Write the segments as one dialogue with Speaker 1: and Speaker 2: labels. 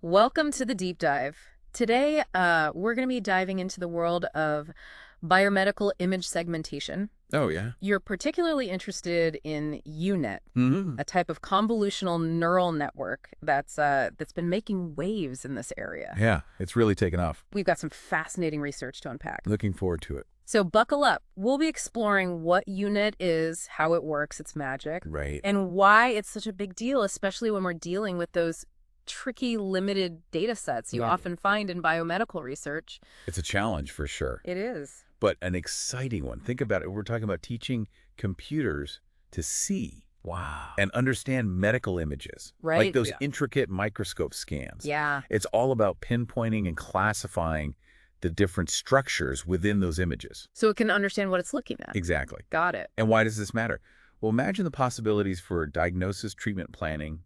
Speaker 1: Welcome to the deep dive. Today, we're going to be diving into the world of biomedical image segmentation.
Speaker 2: Oh, yeah.
Speaker 1: You're particularly interested in UNet,
Speaker 2: Hmm.
Speaker 1: a type of convolutional neural network that's been making waves in this area.
Speaker 2: Yeah, it's really taken off.
Speaker 1: We've got some fascinating research to unpack.
Speaker 2: Looking forward to it.
Speaker 1: So buckle up. We'll be exploring what UNet is, how it works, its magic,
Speaker 2: Right.
Speaker 1: and why it's such a big deal, especially when we're dealing with those tricky, limited data sets you
Speaker 2: Yeah.
Speaker 1: often find in biomedical research.
Speaker 2: It's a challenge for sure,
Speaker 1: It is.
Speaker 2: but an exciting one. Think about it. We're talking about teaching computers to see
Speaker 1: Wow.
Speaker 2: and understand medical images, like
Speaker 1: Right?
Speaker 2: those intricate microscope scans.
Speaker 1: Yeah.
Speaker 2: It's all about pinpointing and classifying the different structures within those images.
Speaker 1: So it can understand what it's looking at.
Speaker 2: Exactly.
Speaker 1: Got it.
Speaker 2: And why does this matter? Well, imagine the possibilities for diagnosis, treatment planning,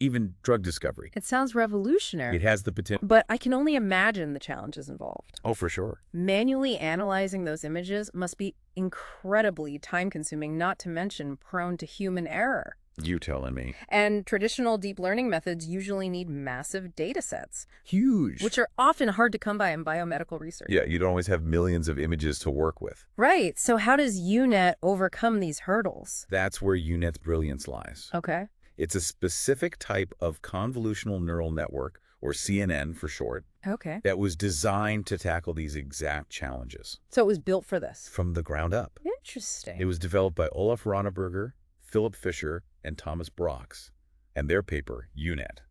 Speaker 2: even drug discovery.
Speaker 1: It sounds revolutionary.
Speaker 2: It has the potential.
Speaker 1: But I can only imagine the challenges involved.
Speaker 2: Oh, for sure.
Speaker 1: Manually analyzing those images must be incredibly time-consuming, not to mention prone to human error.
Speaker 2: You telling me.
Speaker 1: And traditional deep learning methods usually need massive data sets,
Speaker 2: Huge.
Speaker 1: which are often hard to come by in biomedical research.
Speaker 2: Yeah, you don't always have millions of images to work with.
Speaker 1: Right. So how does UNet overcome these hurdles?
Speaker 2: That's where UNet's brilliance lies.
Speaker 1: Okay.
Speaker 2: It's a specific type of convolutional neural network, or CNN for short,
Speaker 1: Okay.
Speaker 2: that was designed to tackle these exact challenges
Speaker 1: So it was built for this.
Speaker 2: from the ground up.
Speaker 1: Interesting.
Speaker 2: It was developed by Olaf Ronneberger, Philip Fisher, and Thomas Brox, and their paper, UNet.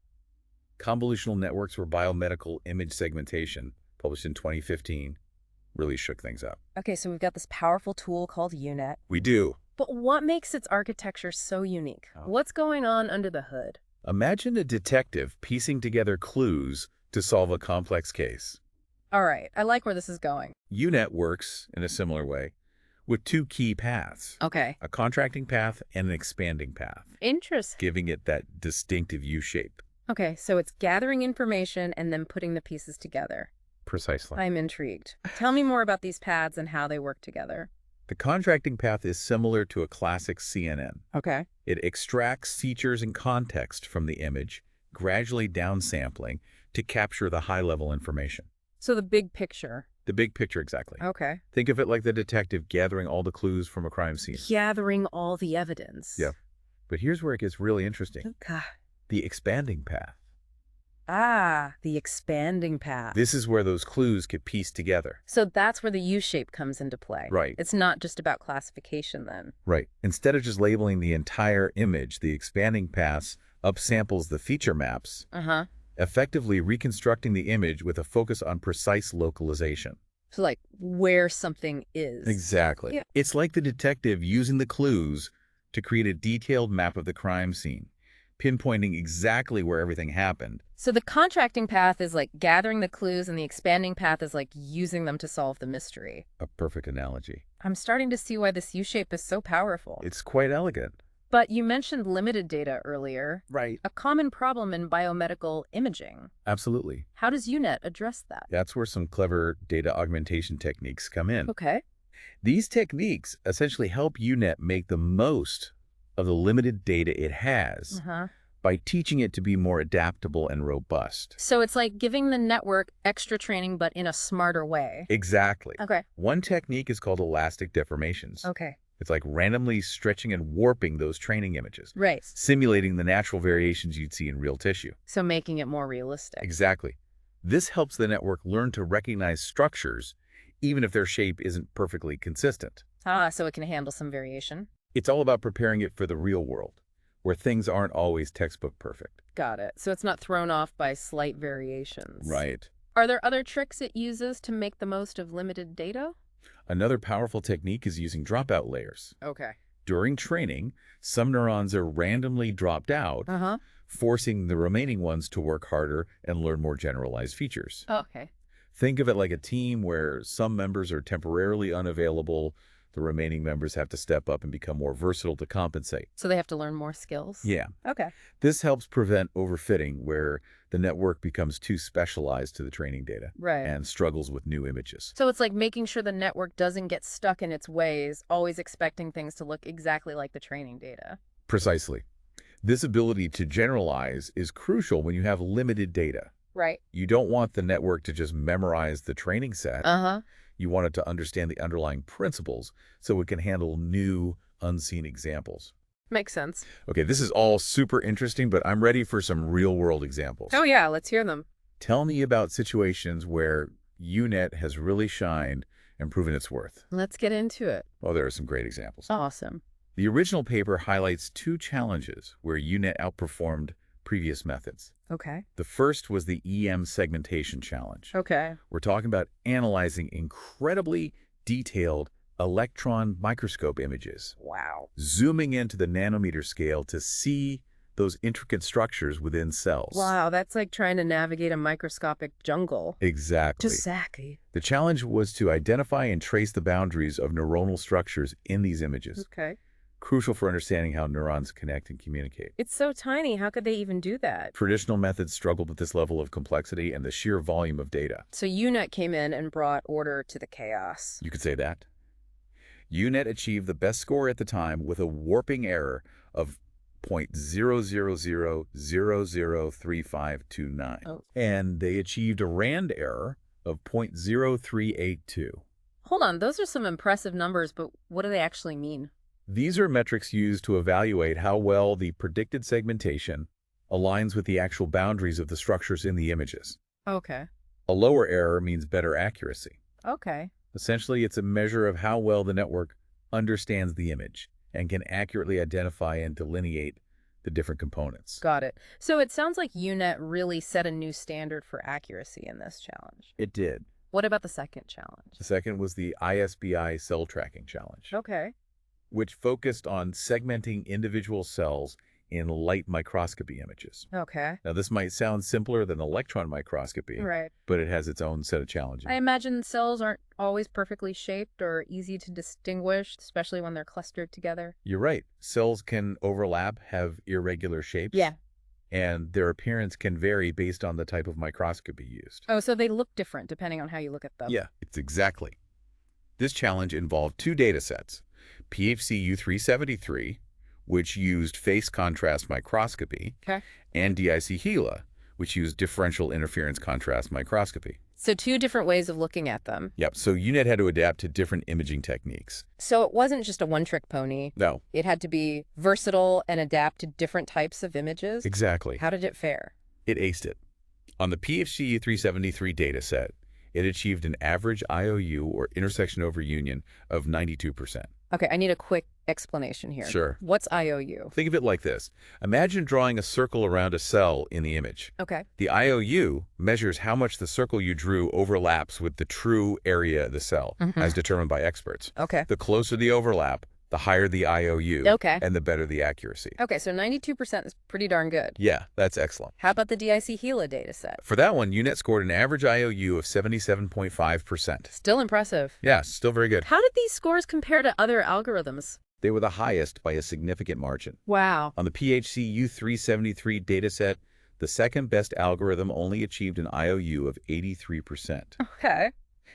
Speaker 2: Convolutional Networks for Biomedical Image Segmentation, published in 2015, really shook things up.
Speaker 1: Okay, so we've got this powerful tool called UNet.
Speaker 2: We do.
Speaker 1: But what makes its architecture so unique?
Speaker 2: Oh.
Speaker 1: What's going on under the hood?
Speaker 2: Imagine a detective piecing together clues to solve a complex case.
Speaker 1: All right, I like where this is going.
Speaker 2: UNet works in a similar way with two key paths,
Speaker 1: Okay.
Speaker 2: a contracting path and an expanding path,
Speaker 1: Interesting.
Speaker 2: giving it that distinctive U-shape.
Speaker 1: Okay, so it's gathering information and then putting the pieces together.
Speaker 2: Precisely.
Speaker 1: I'm intrigued. Tell me more about these paths and how they work together.
Speaker 2: The contracting path is similar to a classic CNN.
Speaker 1: Okay.
Speaker 2: It extracts features and context from the image, gradually downsampling to capture the high-level information.
Speaker 1: So the big picture.
Speaker 2: The big picture, exactly.
Speaker 1: Okay.
Speaker 2: Think of it like the detective gathering all the clues from a crime scene.
Speaker 1: Gathering all the evidence.
Speaker 2: Yeah. But here's where it gets really interesting.
Speaker 1: Okay.
Speaker 2: The expanding path.
Speaker 1: Ah, the expanding path.
Speaker 2: This is where those clues get pieced together.
Speaker 1: So that's where the U-shape comes into play.
Speaker 2: Right.
Speaker 1: It's not just about classification then.
Speaker 2: Right. Instead of just labeling the entire image, the expanding path upsamples the feature maps,
Speaker 1: Uh-huh.
Speaker 2: effectively reconstructing the image with a focus on precise localization.
Speaker 1: So like where something is.
Speaker 2: Exactly.
Speaker 1: Yeah.
Speaker 2: It's like the detective using the clues to create a detailed map of the crime scene, pinpointing exactly where everything happened.
Speaker 1: So the contracting path is like gathering the clues and the expanding path is like using them to solve the mystery.
Speaker 2: A perfect analogy.
Speaker 1: I'm starting to see why this U-shape is so powerful.
Speaker 2: It's quite elegant.
Speaker 1: But you mentioned limited data earlier,
Speaker 2: Right.
Speaker 1: a common problem in biomedical imaging.
Speaker 2: Absolutely.
Speaker 1: How does UNet address that?
Speaker 2: That's where some clever data augmentation techniques come in.
Speaker 1: Okay.
Speaker 2: These techniques essentially help UNet make the most of the limited data it has
Speaker 1: Uh-huh.
Speaker 2: by teaching it to be more adaptable and robust.
Speaker 1: So it's like giving the network extra training, but in a smarter way.
Speaker 2: Exactly.
Speaker 1: Okay.
Speaker 2: One technique is called elastic deformations.
Speaker 1: Okay.
Speaker 2: It's like randomly stretching and warping those training images,
Speaker 1: Right.
Speaker 2: simulating the natural variations you'd see in real tissue.
Speaker 1: So making it more realistic.
Speaker 2: Exactly. This helps the network learn to recognize structures, even if their shape isn't perfectly consistent.
Speaker 1: Ah, so it can handle some variation.
Speaker 2: It's all about preparing it for the real world, where things aren't always textbook perfect.
Speaker 1: Got it. So it's not thrown off by slight variations.
Speaker 2: Right.
Speaker 1: Are there other tricks it uses to make the most of limited data?
Speaker 2: Another powerful technique is using dropout layers.
Speaker 1: Okay.
Speaker 2: During training, some neurons are randomly dropped out,
Speaker 1: Uh-huh.
Speaker 2: forcing the remaining ones to work harder and learn more generalized features.
Speaker 1: Okay.
Speaker 2: Think of it like a team where some members are temporarily unavailable. The remaining members have to step up and become more versatile to compensate.
Speaker 1: So they have to learn more skills?
Speaker 2: Yeah.
Speaker 1: Okay.
Speaker 2: This helps prevent overfitting, where the network becomes too specialized to the training data
Speaker 1: Right.
Speaker 2: and struggles with new images.
Speaker 1: So it's like making sure the network doesn't get stuck in its ways, always expecting things to look exactly like the training data.
Speaker 2: Precisely. This ability to generalize is crucial when you have limited data.
Speaker 1: Right.
Speaker 2: You don't want the network to just memorize the training set.
Speaker 1: Uh-huh.
Speaker 2: You want it to understand the underlying principles so it can handle new, unseen examples.
Speaker 1: Makes sense.
Speaker 2: Okay, this is all super interesting, but I'm ready for some real-world examples.
Speaker 1: Oh, yeah, let's hear them.
Speaker 2: Tell me about situations where UNet has really shined and proven its worth.
Speaker 1: Let's get into it.
Speaker 2: Well, there are some great examples.
Speaker 1: Awesome.
Speaker 2: The original paper highlights 2 challenges where UNet outperformed previous methods.
Speaker 1: Okay.
Speaker 2: The first was the EM segmentation challenge.
Speaker 1: Okay.
Speaker 2: We're talking about analyzing incredibly detailed electron microscope images,
Speaker 1: Wow.
Speaker 2: zooming into the nanometer scale to see those intricate structures within cells.
Speaker 1: Wow, that's like trying to navigate a microscopic jungle.
Speaker 2: Exactly.
Speaker 1: Just sacky.
Speaker 2: The challenge was to identify and trace the boundaries of neuronal structures in these images,
Speaker 1: Okay.
Speaker 2: crucial for understanding how neurons connect and communicate.
Speaker 1: It's so tiny. How could they even do that?
Speaker 2: Traditional methods struggled with this level of complexity and the sheer volume of data.
Speaker 1: So UNet came in and brought order to the chaos.
Speaker 2: You could say that. UNet achieved the best score at the time with a warping error of 0.000003529.
Speaker 1: Oh.
Speaker 2: And they achieved a RAND error of 0.0382.
Speaker 1: Hold on, those are some impressive numbers, but what do they actually mean?
Speaker 2: These are metrics used to evaluate how well the predicted segmentation aligns with the actual boundaries of the structures in the images.
Speaker 1: Okay.
Speaker 2: A lower error means better accuracy.
Speaker 1: Okay.
Speaker 2: Essentially, it's a measure of how well the network understands the image and can accurately identify and delineate the different components.
Speaker 1: Got it. So it sounds like UNet really set a new standard for accuracy in this challenge.
Speaker 2: It did.
Speaker 1: What about the second challenge?
Speaker 2: The second was the ISBI cell tracking challenge,
Speaker 1: Okay.
Speaker 2: which focused on segmenting individual cells in light microscopy images.
Speaker 1: Okay.
Speaker 2: Now, this might sound simpler than electron microscopy,
Speaker 1: Right.
Speaker 2: but it has its own set of challenges.
Speaker 1: I imagine cells aren't always perfectly shaped or easy to distinguish, especially when they're clustered together.
Speaker 2: You're right. Cells can overlap, have irregular shapes.
Speaker 1: Yeah.
Speaker 2: And their appearance can vary based on the type of microscopy used.
Speaker 1: Oh, so they look different depending on how you look at them.
Speaker 2: Yeah, it's exactly. This challenge involved 2 data sets, PHC-U373, which used phase contrast microscopy,
Speaker 1: Okay.
Speaker 2: and DIC-HeLa, which used differential interference contrast microscopy.
Speaker 1: So 2 different ways of looking at them.
Speaker 2: Yep, so UNet had to adapt to different imaging techniques.
Speaker 1: So it wasn't just a one-trick pony.
Speaker 2: No,
Speaker 1: It had to be versatile and adapt to different types of images.
Speaker 2: exactly.
Speaker 1: How did it fare?
Speaker 2: It aced it. On the PHC-U373 dataset, it achieved an average IOU, or intersection over union, of 92%.
Speaker 1: Okay, I need a quick explanation here.
Speaker 2: Sure.
Speaker 1: What's IOU?
Speaker 2: Think of it like this. Imagine drawing a circle around a cell in the image.
Speaker 1: Okay.
Speaker 2: The IOU measures how much the circle you drew overlaps with the true area of the cell, as determined by experts.
Speaker 1: Okay.
Speaker 2: The closer the overlap, the higher the IOU,
Speaker 1: Okay.
Speaker 2: and the better the accuracy.
Speaker 1: Okay, so 92% is pretty darn good.
Speaker 2: Yeah, that's excellent.
Speaker 1: How about the DIC-HeLa data set?
Speaker 2: For that one, UNet scored an average IOU of 77.5%.
Speaker 1: Still impressive.
Speaker 2: Yeah, still very good.
Speaker 1: How did these scores compare to other algorithms?
Speaker 2: They were the highest by a significant margin.
Speaker 1: Wow.
Speaker 2: On the PHC-U373 dataset, the second best algorithm only achieved an IOU of 83%.
Speaker 1: Okay.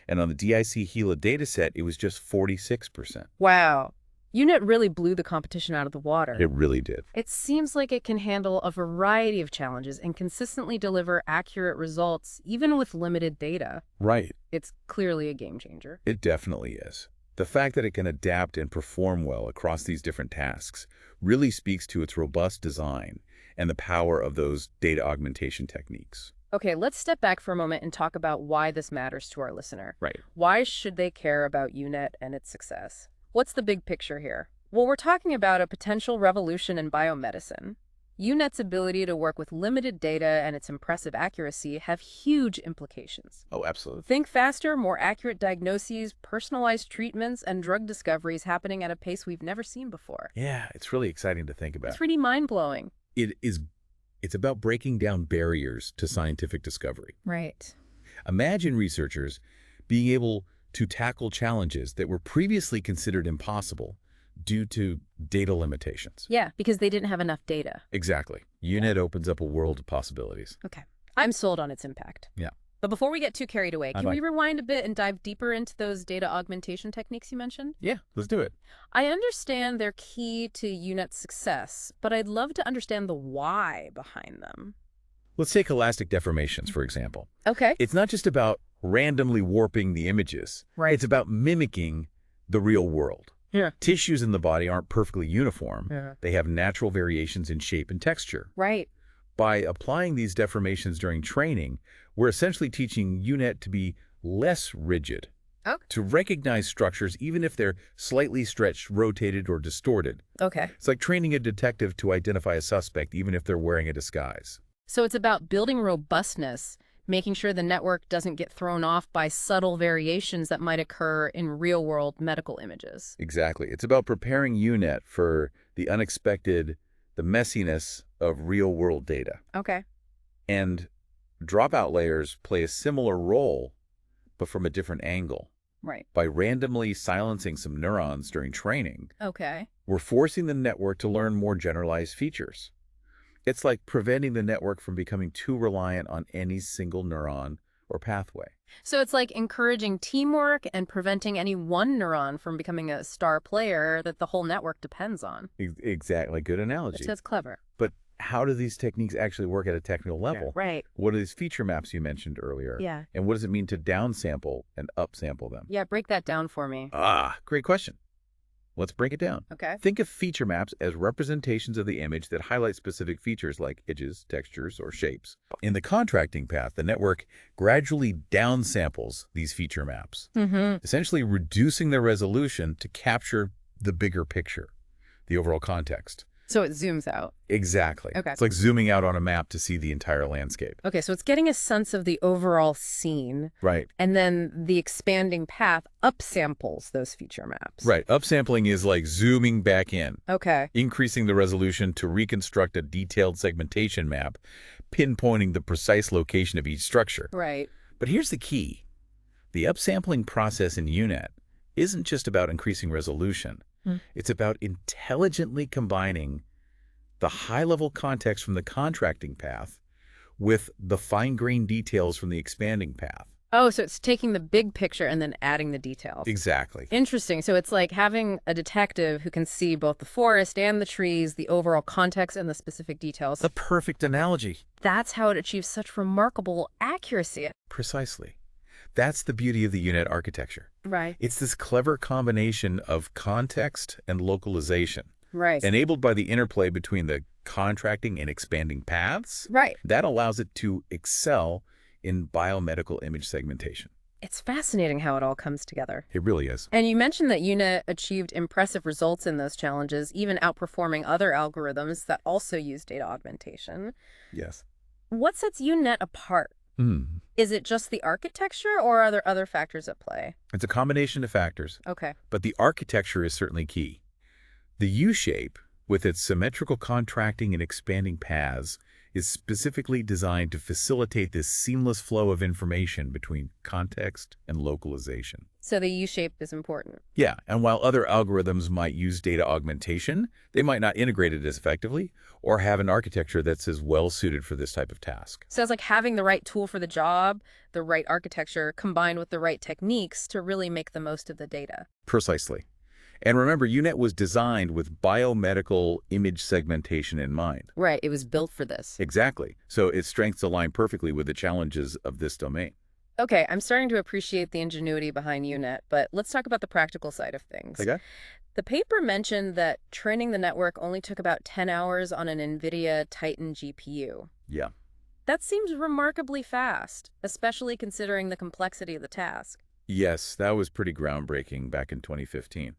Speaker 2: And on the DIC-HeLa dataset, it was just 46%.
Speaker 1: Wow. UNet really blew the competition out of the water.
Speaker 2: It really did.
Speaker 1: It seems like it can handle a variety of challenges and consistently deliver accurate results, even with limited data.
Speaker 2: Right.
Speaker 1: It's clearly a game changer.
Speaker 2: It definitely is. The fact that it can adapt and perform well across these different tasks really speaks to its robust design and the power of those data augmentation techniques.
Speaker 1: Okay, let's step back for a moment and talk about why this matters to our listener.
Speaker 2: Right.
Speaker 1: Why should they care about UNet and its success? What's the big picture here? Well, we're talking about a potential revolution in biomedicine. UNet's ability to work with limited data and its impressive accuracy have huge implications.
Speaker 2: Oh, absolutely.
Speaker 1: Think faster, more accurate diagnoses, personalized treatments, and drug discoveries happening at a pace we've never seen before.
Speaker 2: Yeah, it's really exciting to think about.
Speaker 1: It's pretty mind-blowing.
Speaker 2: It's about breaking down barriers to scientific discovery.
Speaker 1: Right.
Speaker 2: Imagine researchers being able to tackle challenges that were previously considered impossible due to data limitations.
Speaker 1: Yeah, because they didn't have enough data.
Speaker 2: Exactly. UNet opens up a world of possibilities.
Speaker 1: Okay. I'm sold on its impact.
Speaker 2: Yeah.
Speaker 1: But before we get too carried away,
Speaker 2: I'd
Speaker 1: can we
Speaker 2: like.
Speaker 1: rewind a bit and dive deeper into those data augmentation techniques you mentioned?
Speaker 2: Yeah, let's do it.
Speaker 1: I understand they're key to UNet's success, but I'd love to understand the why behind them.
Speaker 2: Let's take elastic deformations, for example.
Speaker 1: Okay.
Speaker 2: It's not just about randomly warping the images.
Speaker 1: Right.
Speaker 2: It's about mimicking the real world.
Speaker 1: Yeah.
Speaker 2: Tissues in the body aren't perfectly uniform.
Speaker 1: Yeah.
Speaker 2: They have natural variations in shape and texture.
Speaker 1: Right.
Speaker 2: By applying these deformations during training, we're essentially teaching UNet to be less rigid,
Speaker 1: Okay.
Speaker 2: to recognize structures even if they're slightly stretched, rotated, or distorted.
Speaker 1: Okay.
Speaker 2: It's like training a detective to identify a suspect even if they're wearing a disguise.
Speaker 1: So it's about building robustness, making sure the network doesn't get thrown off by subtle variations that might occur in real-world medical images.
Speaker 2: Exactly. It's about preparing UNet for the unexpected, the messiness of real-world data.
Speaker 1: Okay.
Speaker 2: And dropout layers play a similar role, but from a different angle.
Speaker 1: Right.
Speaker 2: By randomly silencing some neurons during training,
Speaker 1: Okay.
Speaker 2: we're forcing the network to learn more generalized features. It's like preventing the network from becoming too reliant on any single neuron or pathway.
Speaker 1: So it's like encouraging teamwork and preventing any one neuron from becoming a star player that the whole network depends on.
Speaker 2: Exactly. Good analogy.
Speaker 1: That's clever.
Speaker 2: But how do these techniques actually work at a technical level?
Speaker 1: Right.
Speaker 2: What are these feature maps you mentioned earlier?
Speaker 1: Yeah.
Speaker 2: And what does it mean to downsample and upsample them?
Speaker 1: Yeah, break that down for me.
Speaker 2: Great question. Let's break it down.
Speaker 1: Okay.
Speaker 2: Think of feature maps as representations of the image that highlight specific features like edges, textures, or shapes. In the contracting path, the network gradually downsamples these feature maps, essentially reducing their resolution to capture the bigger picture, the overall context.
Speaker 1: So it zooms out.
Speaker 2: Exactly.
Speaker 1: Okay.
Speaker 2: It's like zooming out on a map to see the entire landscape.
Speaker 1: Okay, so it's getting a sense of the overall scene,
Speaker 2: Right.
Speaker 1: and then the expanding path upsamples those feature maps.
Speaker 2: Right. Upsampling is like zooming back in,
Speaker 1: Okay.
Speaker 2: increasing the resolution to reconstruct a detailed segmentation map, pinpointing the precise location of each structure.
Speaker 1: Right.
Speaker 2: But here's the key. The upsampling process in UNet isn't just about increasing resolution. It's about intelligently combining the high-level context from the contracting path with the fine-grained details from the expanding path.
Speaker 1: Oh, so it's taking the big picture and then adding the details.
Speaker 2: Exactly.
Speaker 1: Interesting. So it's like having a detective who can see both the forest and the trees, the overall context and the specific details.
Speaker 2: The perfect analogy.
Speaker 1: That's how it achieves such remarkable accuracy.
Speaker 2: Precisely. That's the beauty of the UNet architecture.
Speaker 1: Right.
Speaker 2: It's this clever combination of context and localization,
Speaker 1: Right.
Speaker 2: enabled by the interplay between the contracting and expanding paths.
Speaker 1: Right.
Speaker 2: That allows it to excel in biomedical image segmentation.
Speaker 1: It's fascinating how it all comes together.
Speaker 2: It really is.
Speaker 1: And you mentioned that UNet achieved impressive results in those challenges, even outperforming other algorithms that also use data augmentation.
Speaker 2: Yes.
Speaker 1: What sets UNet apart?
Speaker 2: Hmm.
Speaker 1: Is it just the architecture, or are there other factors at play?
Speaker 2: It's a combination of factors,
Speaker 1: Okay.
Speaker 2: but the architecture is certainly key. The U-shape, with its symmetrical contracting and expanding paths, is specifically designed to facilitate this seamless flow of information between context and localization.
Speaker 1: So the U-shape is important.
Speaker 2: Yeah, and while other algorithms might use data augmentation, they might not integrate it as effectively or have an architecture that's as well suited for this type of task.
Speaker 1: Sounds like having the right tool for the job, the right architecture, combined with the right techniques to really make the most of the data.
Speaker 2: Precisely. And remember, UNet was designed with biomedical image segmentation in mind.
Speaker 1: Right. It was built for this.
Speaker 2: Exactly. So its strengths align perfectly with the challenges of this domain.
Speaker 1: Okay, I'm starting to appreciate the ingenuity behind UNet, but let's talk about the practical side of things.
Speaker 2: Okay.
Speaker 1: The paper mentioned that training the network only took about 10 hours on an NVIDIA Titan GPU.
Speaker 2: Yeah.
Speaker 1: That seems remarkably fast, especially considering the complexity of the task.
Speaker 2: Yes, that was pretty groundbreaking back in 2015.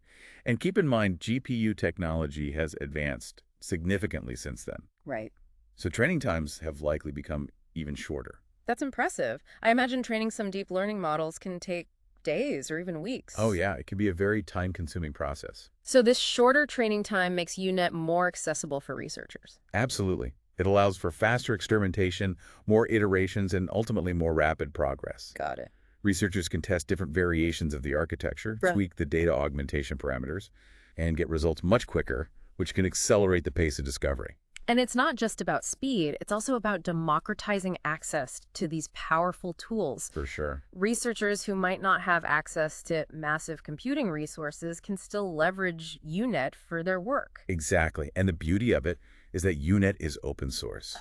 Speaker 2: And keep in mind, GPU technology has advanced significantly since then.
Speaker 1: Right.
Speaker 2: So training times have likely become even shorter.
Speaker 1: That's impressive. I imagine training some deep learning models can take days or even weeks.
Speaker 2: Oh yeah, it can be a very time-consuming process.
Speaker 1: So this shorter training time makes UNet more accessible for researchers.
Speaker 2: Absolutely. It allows for faster experimentation, more iterations, and ultimately more rapid progress.
Speaker 1: Got it.
Speaker 2: Researchers can test different variations of the architecture,
Speaker 1: Right.
Speaker 2: tweak the data augmentation parameters, and get results much quicker, which can accelerate the pace of discovery.
Speaker 1: And it's not just about speed, it's also about democratizing access to these powerful tools.
Speaker 2: For sure.
Speaker 1: Researchers who might not have access to massive computing resources can still leverage UNet for their work.
Speaker 2: Exactly. And the beauty of it is that UNet is open source.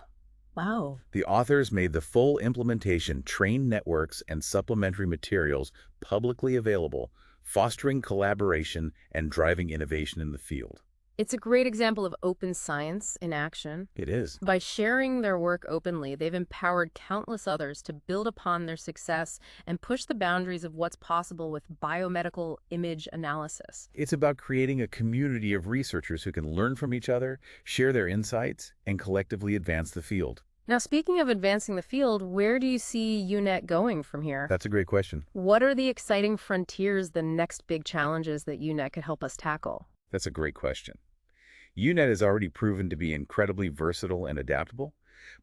Speaker 1: Wow.
Speaker 2: The authors made the full implementation, trained networks, and supplementary materials publicly available, fostering collaboration and driving innovation in the field.
Speaker 1: It's a great example of open science in action.
Speaker 2: It is.
Speaker 1: By sharing their work openly, they've empowered countless others to build upon their success and push the boundaries of what's possible with biomedical image analysis.
Speaker 2: It's about creating a community of researchers who can learn from each other, share their insights, and collectively advance the field.
Speaker 1: Now, speaking of advancing the field, where do you see UNet going from here?
Speaker 2: That's a great question.
Speaker 1: What are the exciting frontiers, the next big challenges that UNet could help us tackle?
Speaker 2: That's a great question. UNet has already proven to be incredibly versatile and adaptable,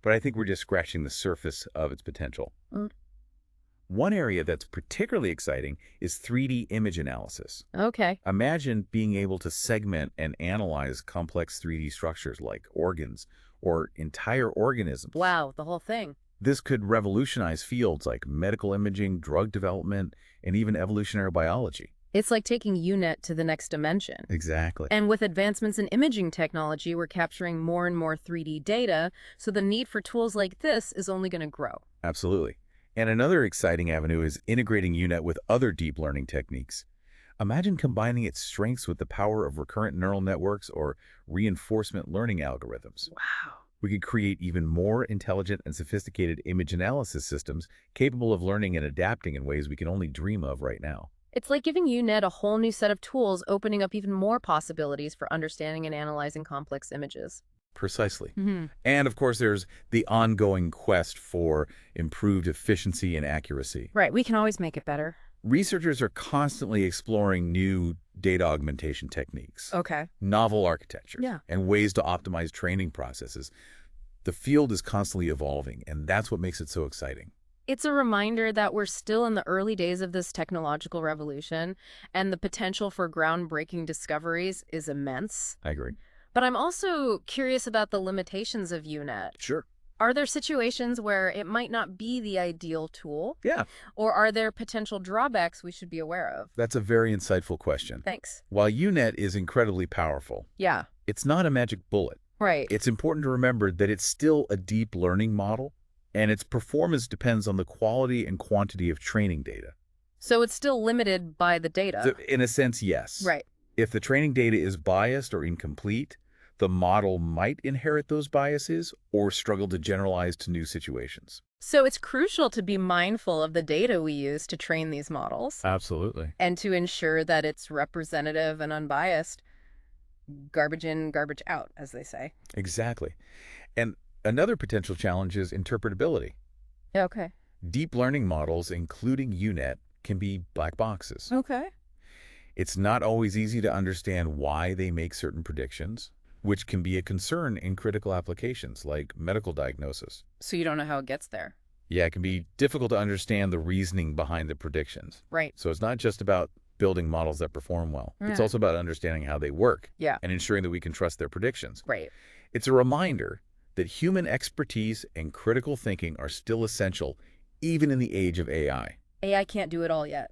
Speaker 2: but I think we're just scratching the surface of its potential. One area that's particularly exciting is 3D image analysis.
Speaker 1: Okay.
Speaker 2: Imagine being able to segment and analyze complex 3D structures like organs or entire organisms.
Speaker 1: Wow, the whole thing.
Speaker 2: This could revolutionize fields like medical imaging, drug development, and even evolutionary biology.
Speaker 1: It's like taking UNet to the next dimension.
Speaker 2: Exactly.
Speaker 1: And with advancements in imaging technology, we're capturing more and more 3D data, so the need for tools like this is only going to grow.
Speaker 2: Absolutely. And another exciting avenue is integrating UNet with other deep learning techniques. Imagine combining its strengths with the power of recurrent neural networks or reinforcement learning algorithms.
Speaker 1: Wow.
Speaker 2: We could create even more intelligent and sophisticated image analysis systems capable of learning and adapting in ways we can only dream of right now.
Speaker 1: It's like giving UNet a whole new set of tools, opening up even more possibilities for understanding and analyzing complex images.
Speaker 2: Precisely. And of course, there's the ongoing quest for improved efficiency and accuracy.
Speaker 1: Right, we can always make it better.
Speaker 2: Researchers are constantly exploring new data augmentation techniques,
Speaker 1: Okay.
Speaker 2: novel architectures,
Speaker 1: Yeah.
Speaker 2: and ways to optimize training processes. The field is constantly evolving, and that's what makes it so exciting.
Speaker 1: It's a reminder that we're still in the early days of this technological revolution, and the potential for groundbreaking discoveries is immense.
Speaker 2: I agree.
Speaker 1: But I'm also curious about the limitations of UNet.
Speaker 2: Sure.
Speaker 1: Are there situations where it might not be the ideal tool?
Speaker 2: Yeah,
Speaker 1: Or are there potential drawbacks we should be aware of?
Speaker 2: that's a very insightful question.
Speaker 1: Thanks.
Speaker 2: While UNet is incredibly powerful,
Speaker 1: Yeah,
Speaker 2: it's not a magic bullet.
Speaker 1: right.
Speaker 2: It's important to remember that it's still a deep learning model, and its performance depends on the quality and quantity of training data.
Speaker 1: So it's still limited by the data.
Speaker 2: So in a sense, yes.
Speaker 1: Right.
Speaker 2: If the training data is biased or incomplete, the model might inherit those biases or struggle to generalize to new situations.
Speaker 1: So it's crucial to be mindful of the data we use to train these models
Speaker 2: Absolutely.
Speaker 1: and to ensure that it's representative and unbiased. Garbage in, garbage out, as they say.
Speaker 2: Exactly. And another potential challenge is interpretability.
Speaker 1: Yeah, okay.
Speaker 2: Deep learning models, including UNet, can be black boxes.
Speaker 1: Okay.
Speaker 2: It's not always easy to understand why they make certain predictions, which can be a concern in critical applications like medical diagnosis.
Speaker 1: So you don't know how it gets there.
Speaker 2: Yeah, it can be difficult to understand the reasoning behind the predictions.
Speaker 1: Right.
Speaker 2: So it's not just about building models that perform well. It's
Speaker 1: Yeah.
Speaker 2: also about understanding how they work
Speaker 1: Yeah.
Speaker 2: and ensuring that we can trust their predictions.
Speaker 1: Right.
Speaker 2: It's a reminder that human expertise and critical thinking are still essential, even in the age of AI.
Speaker 1: AI can't do it all yet.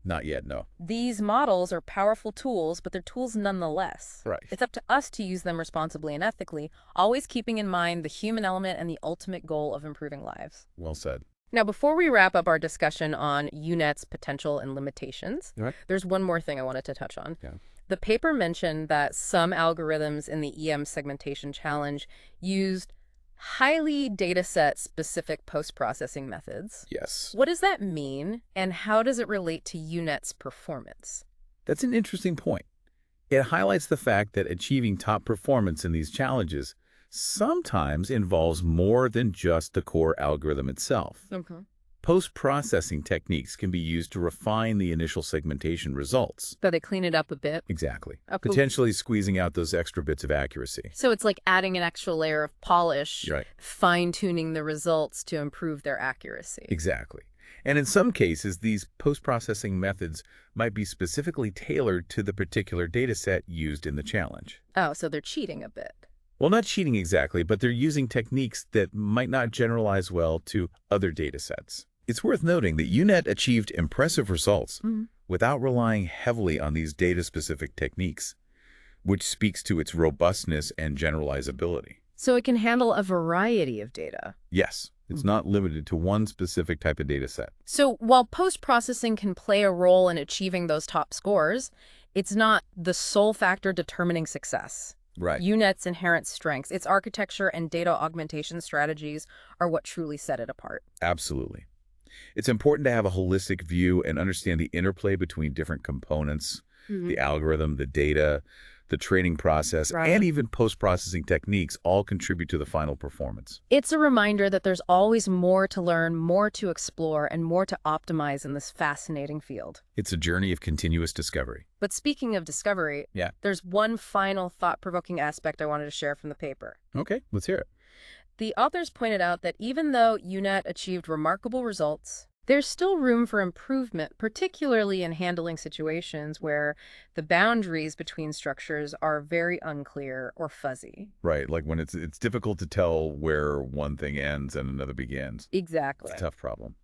Speaker 2: Not yet, no.
Speaker 1: These models are powerful tools, but they're tools nonetheless.
Speaker 2: Right.
Speaker 1: It's up to us to use them responsibly and ethically, always keeping in mind the human element and the ultimate goal of improving lives.
Speaker 2: Well said.
Speaker 1: Now, before we wrap up our discussion on UNet's potential and limitations,
Speaker 2: Right.
Speaker 1: there's one more thing I wanted to touch on.
Speaker 2: Yeah.
Speaker 1: The paper mentioned that some algorithms in the EM segmentation challenge used highly dataset-specific post-processing methods.
Speaker 2: Yes.
Speaker 1: What does that mean, and how does it relate to UNet's performance?
Speaker 2: That's an interesting point. It highlights the fact that achieving top performance in these challenges sometimes involves more than just the core algorithm itself.
Speaker 1: Okay.
Speaker 2: Post-processing techniques can be used to refine the initial segmentation results.
Speaker 1: So they clean it up a bit.
Speaker 2: Exactly.
Speaker 1: Okay.
Speaker 2: Potentially squeezing out those extra bits of accuracy.
Speaker 1: So it's like adding an extra layer of polish,
Speaker 2: Right.
Speaker 1: fine-tuning the results to improve their accuracy.
Speaker 2: Exactly. And in some cases, these post-processing methods might be specifically tailored to the particular data set used in the challenge.
Speaker 1: Oh, so they're cheating a bit.
Speaker 2: Well, not cheating exactly, but they're using techniques that might not generalize well to other data sets. It's worth noting that UNet achieved impressive results
Speaker 1: Mhm.
Speaker 2: without relying heavily on these data-specific techniques, which speaks to its robustness and generalizability.
Speaker 1: So it can handle a variety of data.
Speaker 2: Yes, it's not limited to one specific type of data set.
Speaker 1: So while post-processing can play a role in achieving those top scores, it's not the sole factor determining success.
Speaker 2: Right.
Speaker 1: UNet's inherent strengths, its architecture and data augmentation strategies are what truly set it apart.
Speaker 2: Absolutely. It's important to have a holistic view and understand the interplay between different components,
Speaker 1: Mhm.
Speaker 2: the algorithm, the data, the training process,
Speaker 1: Right.
Speaker 2: and even post-processing techniques all contribute to the final performance.
Speaker 1: It's a reminder that there's always more to learn, more to explore, and more to optimize in this fascinating field.
Speaker 2: It's a journey of continuous discovery.
Speaker 1: But speaking of discovery,
Speaker 2: Yeah.
Speaker 1: there's one final thought-provoking aspect I wanted to share from the paper.
Speaker 2: Okay, let's hear it.
Speaker 1: The authors pointed out that even though UNet achieved remarkable results, there's still room for improvement, particularly in handling situations where the boundaries between structures are very unclear or fuzzy.
Speaker 2: Right, like when it's difficult to tell where one thing ends and another begins. It's
Speaker 1: Exactly.
Speaker 2: a tough problem.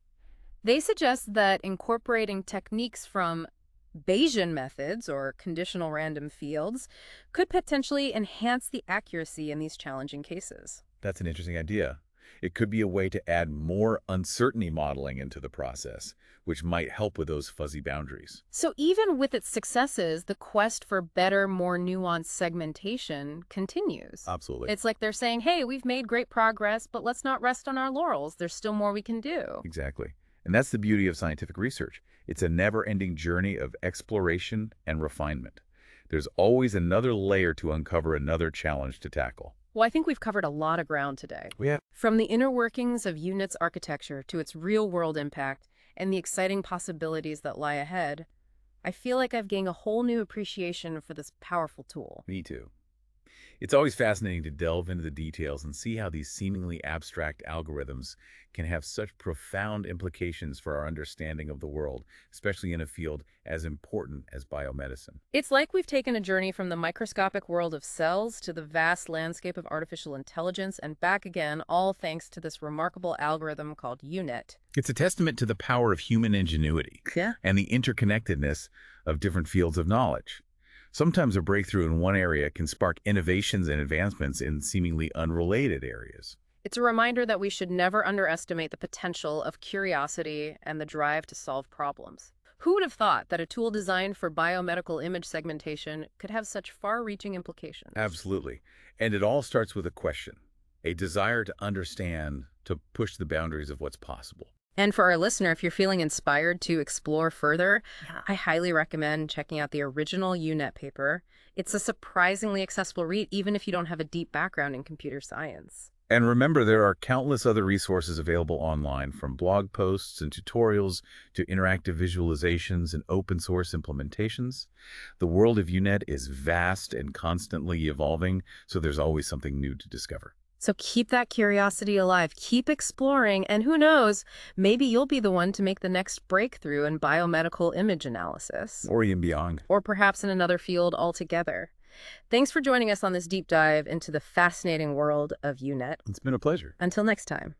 Speaker 1: They suggest that incorporating techniques from Bayesian methods or conditional random fields could potentially enhance the accuracy in these challenging cases.
Speaker 2: That's an interesting idea. It could be a way to add more uncertainty modeling into the process, which might help with those fuzzy boundaries.
Speaker 1: So even with its successes, the quest for better, more nuanced segmentation continues.
Speaker 2: Absolutely.
Speaker 1: It's like they're saying, hey, we've made great progress, but let's not rest on our laurels. There's still more we can do.
Speaker 2: Exactly. And that's the beauty of scientific research. It's a never-ending journey of exploration and refinement. There's always another layer to uncover, another challenge to tackle.
Speaker 1: Well, I think we've covered a lot of ground today.
Speaker 2: We have.
Speaker 1: From the inner workings of UNIT's architecture to its real-world impact and the exciting possibilities that lie ahead, I feel like I've gained a whole new appreciation for this powerful tool.
Speaker 2: Me too. It's always fascinating to delve into the details and see how these seemingly abstract algorithms can have such profound implications for our understanding of the world, especially in a field as important as biomedicine.
Speaker 1: It's like we've taken a journey from the microscopic world of cells to the vast landscape of artificial intelligence and back again, all thanks to this remarkable algorithm called UNIT.
Speaker 2: It's a testament to the power of human ingenuity
Speaker 1: Yeah.
Speaker 2: and the interconnectedness of different fields of knowledge. Sometimes a breakthrough in one area can spark innovations and advancements in seemingly unrelated areas.
Speaker 1: It's a reminder that we should never underestimate the potential of curiosity and the drive to solve problems. Who would have thought that a tool designed for biomedical image segmentation could have such far-reaching implications?
Speaker 2: Absolutely. And it all starts with a question, a desire to understand, to push the boundaries of what's possible.
Speaker 1: And for our listener, if you're feeling inspired to explore further, I highly recommend checking out the original UNET paper. It's a surprisingly accessible read, even if you don't have a deep background in computer science.
Speaker 2: And remember, there are countless other resources available online, from blog posts and tutorials to interactive visualizations and open source implementations. The world of UNET is vast and constantly evolving, so there's always something new to discover.
Speaker 1: So keep that curiosity alive, keep exploring, and who knows, maybe you'll be the one to make the next breakthrough in biomedical image analysis.
Speaker 2: Or even beyond.
Speaker 1: Or perhaps in another field altogether. Thanks for joining us on this deep dive into the fascinating world of UNET.
Speaker 2: It's been a pleasure.
Speaker 1: Until next time.